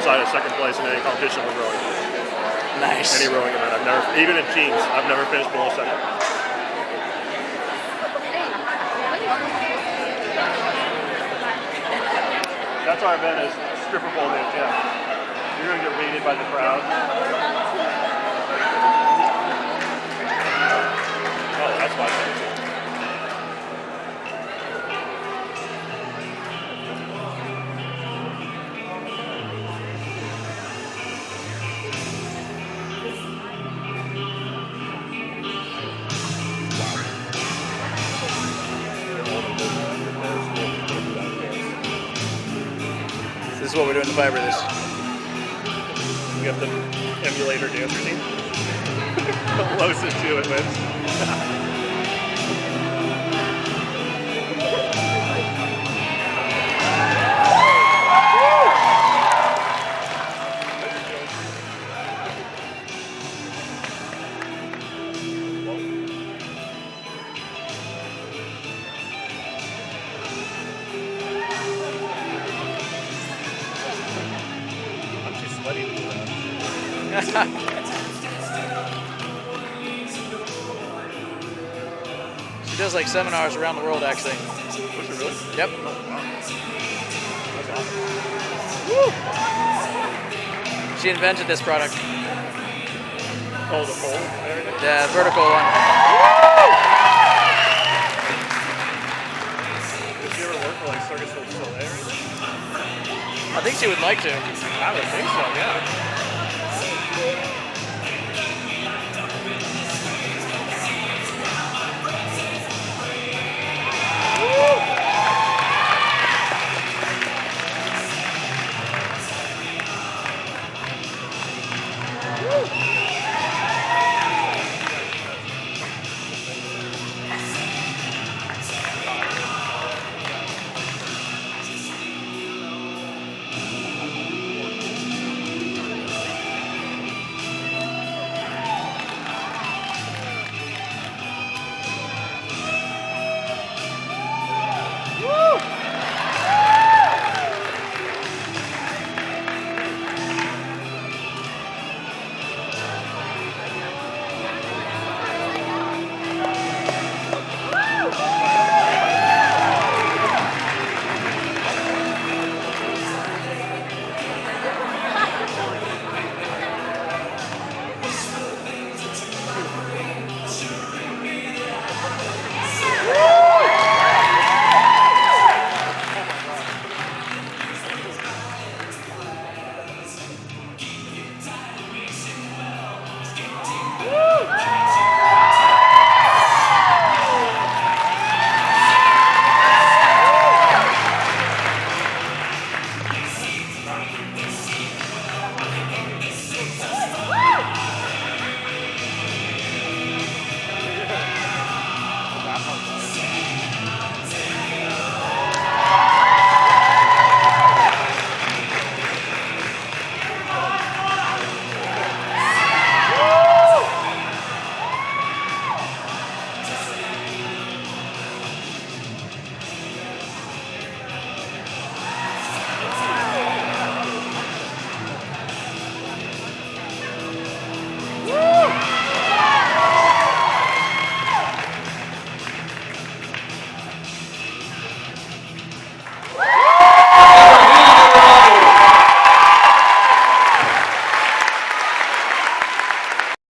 outside of second place in any competition with rowing. Nice. Any rowing event. I've never, even in teams, I've never finished below second. That's our event is stripper pole dance, yeah. You're going to get weighted by the crowd. Oh, that's why. This is what we're doing to fiber this. We have the emulator dancer team. The closest to it wins. She does like seminars around the world, actually. Was it really? Yep. Oh, wow. That's awesome. Woo! She invented this product. Oh, the pole and everything? The vertical one. Did she ever work for like Circus du Soleil or anything? I think she would like to. I would think so, yeah.